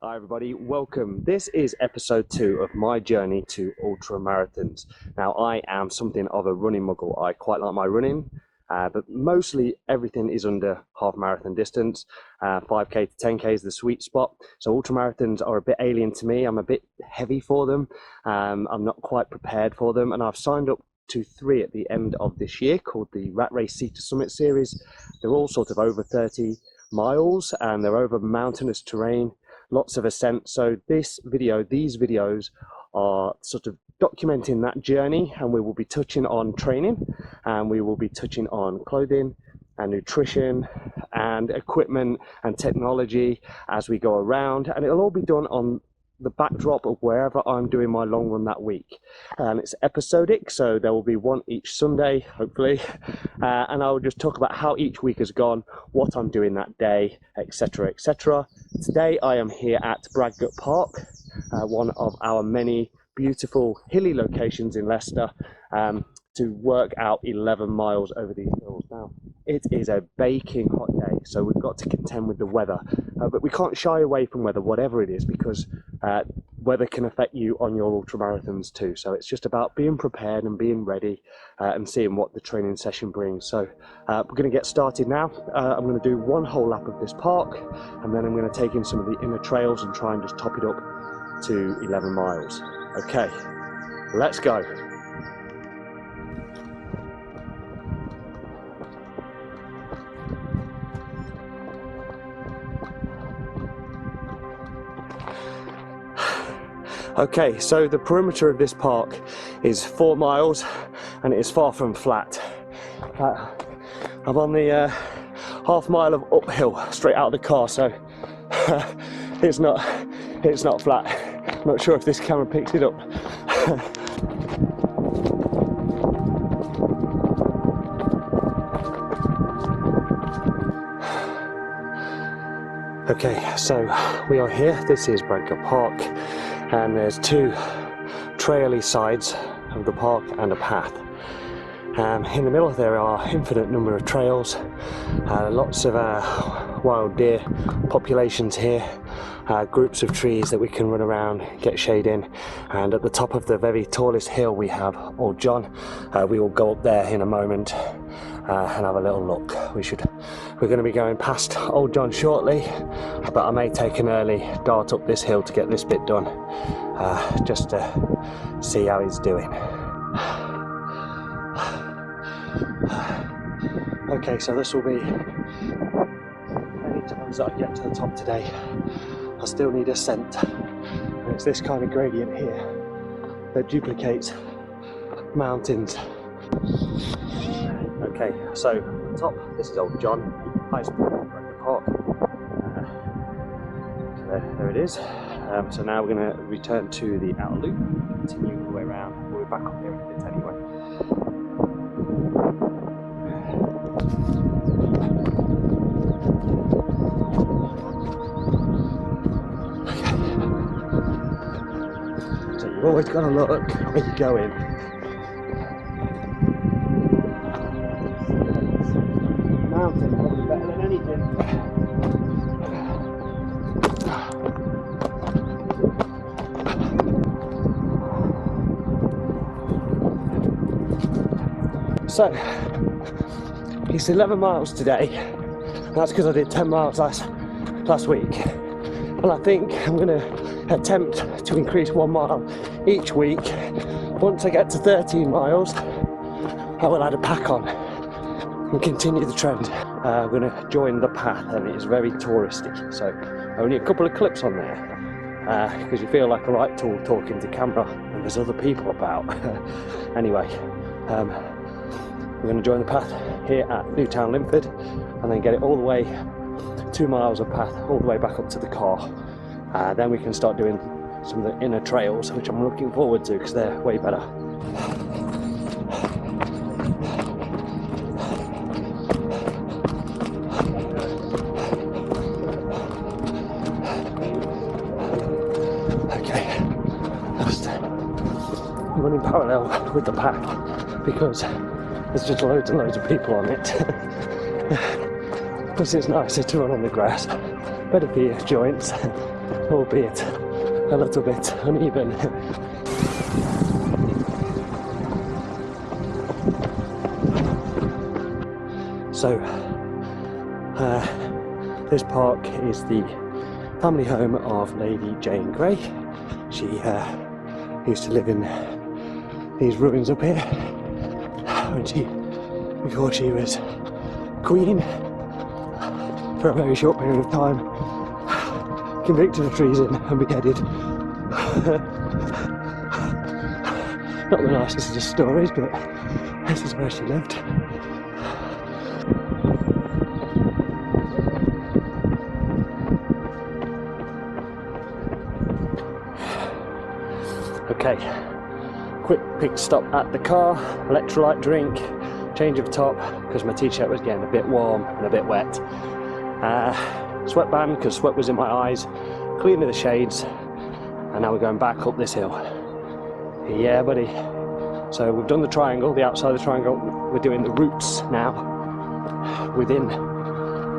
Hi everybody, welcome. This is episode 2 of my journey to ultra marathons. Now I am something of a running muggle. I quite like my running, but mostly everything is under half marathon distance. 5k to 10k is the sweet spot. So ultra marathons are a bit alien to me. I'm a bit heavy for them. I'm not quite prepared for them, and I've signed up to 3 at the end of this year called the Ratrace Sea to Summit series. They're all sort of over 30 miles and they're over mountainous terrain. Lots of ascent. So these videos are sort of documenting that journey, and we will be touching on training, and we will be touching on clothing and nutrition and equipment and technology as we go around, and it'll all be done on the backdrop of wherever I'm doing my long run that week. It's episodic, so there will be one each Sunday, hopefully, and I will just talk about how each week has gone, what I'm doing that day, etc, etc. Today I am here at Bradgate Park, one of our many beautiful hilly locations in Leicester, to work out 11 miles over these hills. Now it is a baking hot day, so we've got to contend with the weather, but we can't shy away from weather, whatever it is, because weather can affect you on your ultra marathons too. So it's just about being prepared and being ready, and seeing what the training session brings. So we're going to get started now. I'm going to do one whole lap of this park, and then I'm going to take in some of the inner trails and try and just top it up to 11 miles. Okay, let's go. Okay, so the perimeter of this park is 4 miles and it is far from flat. I'm on the half mile of uphill straight out of the car, so it's not flat. I'm not sure if this camera picks it up. Okay, so we are here. This is Bradgate Park, and there's 2 traily sides of the park and a path. In the middle there are infinite number of trails, lots of wild deer populations here, groups of trees that we can run around, get shade in, and at the top of the very tallest hill we have Old John. We will go up there in a moment and have a little look. We're going to be going past Old John shortly, but I may take an early dart up this hill to get this bit done, just to see how he's doing. Okay, so this will be many times that I get to the top today. I still need ascent, and it's this kind of gradient here that duplicates mountains. Okay, so top, this is Old John, highest point of Bradgate Park. So there it is. So now we're going to return to the outer loop, continue the way around. We'll be back up there in a bit anyway. So you've always got to look where you're going. Mountain probably better than anything. So it's 11 miles today. That's because I did 10 miles last week, and I think I'm going to attempt to increase 1 mile each week. Once I get to 13 miles, I will add a pack on and continue the trend. I'm going to join the path, and it is very touristy, so only a couple of clips on there, because you feel like a right tool talking to camera and there's other people about. Anyway, we're going to join the path here at Newtown Linford, and then get it all the way 2 miles of path all the way back up to the car. Then we can start doing some of the inner trails, which I'm looking forward to because they're way better. Okay, just running parallel with the path because there's just loads and loads of people on it. Plus it's nicer to run on the grass, better for your joints. albeit a little bit uneven. So this park is the family home of Lady Jane Grey. She used to live in these ruins up here before she was queen for a very short period of time, convicted of treason and beheaded. Not the nicest of stories, but this is where she lived. Okay, quick pit stop at the car, electrolyte drink, change of top because my t-shirt was getting a bit warm and a bit wet, sweatband because sweat was in my eyes, cleaning the shades, and now we're going back up this hill. Yeah buddy, so we've done the triangle, the outside of the triangle, we're doing the routes now within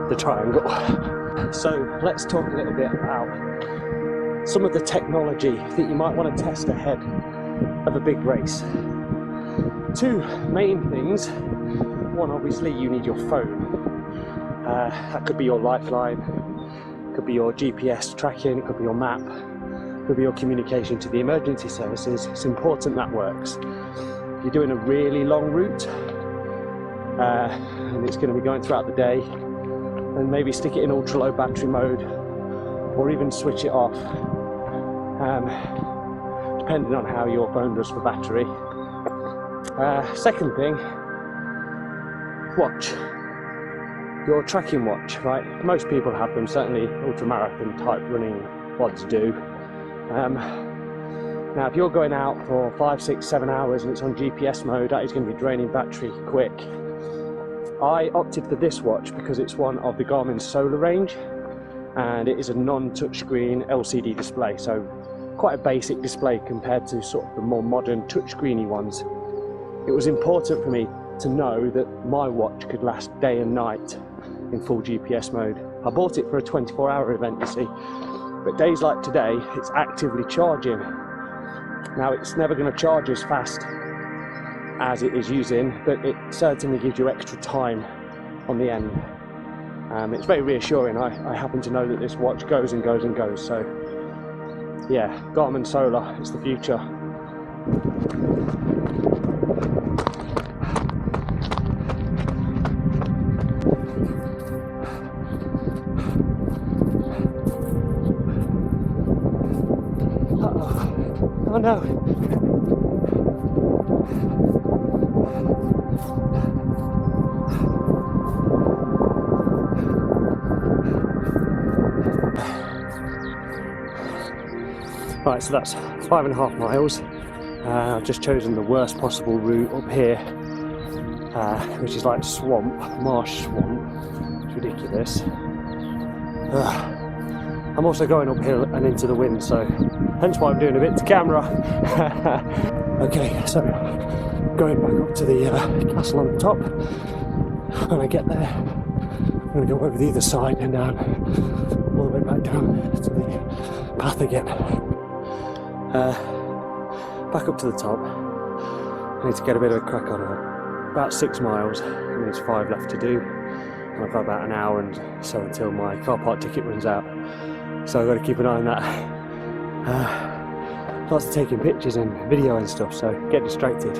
the triangle. So let's talk a little bit about some of the technology that you might want to test ahead of a big race. Two main things. One, obviously you need your phone. That could be your lifeline, could be your GPS tracking, it could be your map, it could be your communication to the emergency services. It's important that works. If you're doing a really long route and it's going to be going throughout the day, then maybe stick it in ultra low battery mode or even switch it off, depending on how your phone does for battery. Second thing, watch. Your tracking watch, right? Most people have them, certainly ultramarathon type running pods do. Now if you're going out for 5, 6, 7 hours and it's on GPS mode, that is going to be draining battery quick. I opted for this watch because it's one of the Garmin Solar range and it is a non-touchscreen LCD display, so quite a basic display compared to sort of the more modern touchscreeny ones. It was important for me to know that my watch could last day and night in full GPS mode. I bought it for a 24-hour event, you see, but days like today it's actively charging. Now it's never going to charge as fast as it is using, but it certainly gives you extra time on the end. It's very reassuring. I happen to know that this watch goes and goes and goes, so yeah, Garmin Solar, it's the future. Uh-oh. Oh no! Right, so that's 5.5 miles. I've just chosen the worst possible route up here, which is like swamp, marsh swamp. It's ridiculous. I'm also going uphill and into the wind, so hence why I'm doing a bit to camera. Okay, so going back up to the castle on the top. When I get there, I'm going to go over the other side and down, all the way back down to the path again. Back up to the top. I need to get a bit of a crack on it. About 6 miles, and there's 5 left to do. And I've got about an hour and so until my car park ticket runs out. So I've got to keep an eye on that. Lots of taking pictures and video and stuff, so get distracted.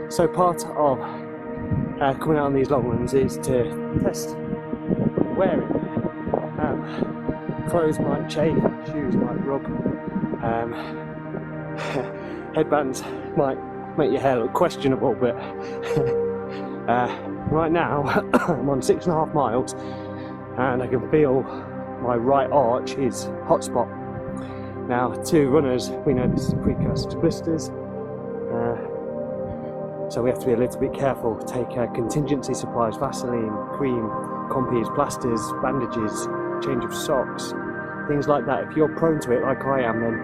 So part of coming out on these long runs is to test wearing. Clothes might chafe, shoes might rub, headbands might make your hair look questionable, but right now I'm on 6.5 miles and I can feel my right arch is hot spot. Now, to runners, we know this is a precursor to blisters, so we have to be a little bit careful. Take contingency supplies, Vaseline, cream, compies, plasters, bandages, change of socks, things like that. If you're prone to it like I am, then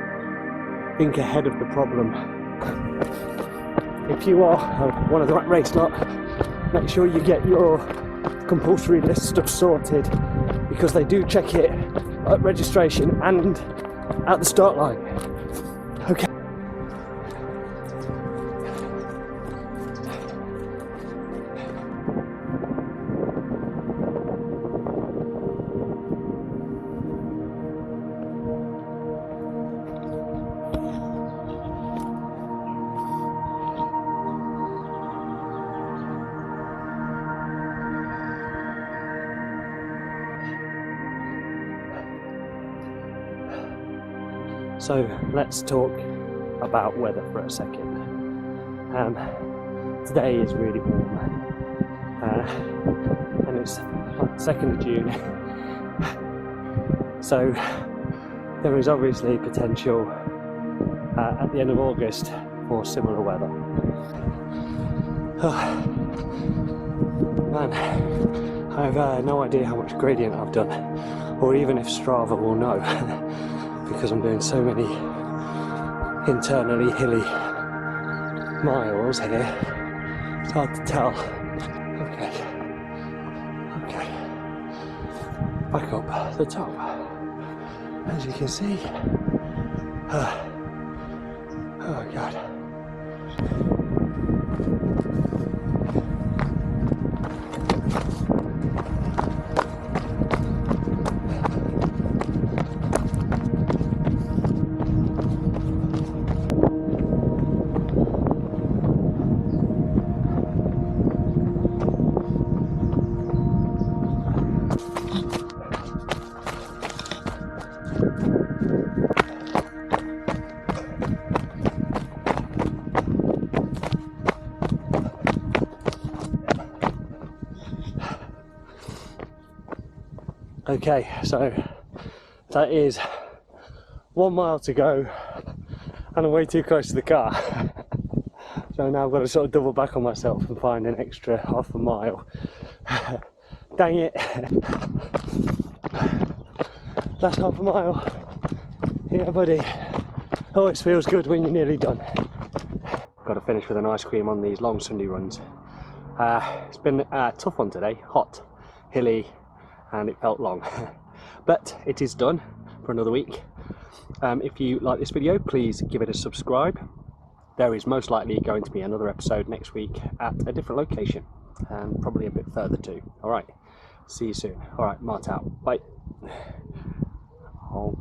think ahead of the problem. If you are one of the Ratrace lot, make sure you get your compulsory list stuff sorted, because they do check it at registration and at the start line. Okay. So let's talk about weather for a second. Today is really warm, and it's like the 2nd of June. So there is obviously potential at the end of August for similar weather. Oh, man, I have no idea how much gradient I've done, or even if Strava will know. Because I'm doing so many internally hilly miles here, it's hard to tell. Okay, back up the top, as you can see. Oh God. Okay, so that is 1 mile to go, and I'm way too close to the car. So now I've got to sort of double back on myself and find an extra half a mile. Dang it. Last half a mile. Yeah, buddy. Always feels good when you're nearly done. Got to finish with an ice cream on these long Sunday runs. It's been a tough one today. Hot, hilly, and it felt long. But it is done for another week. If you like this video, please give it a subscribe. There is most likely going to be another episode next week at a different location, and probably a bit further too. Alright, see you soon. Alright, Mart out. Bye. Oh.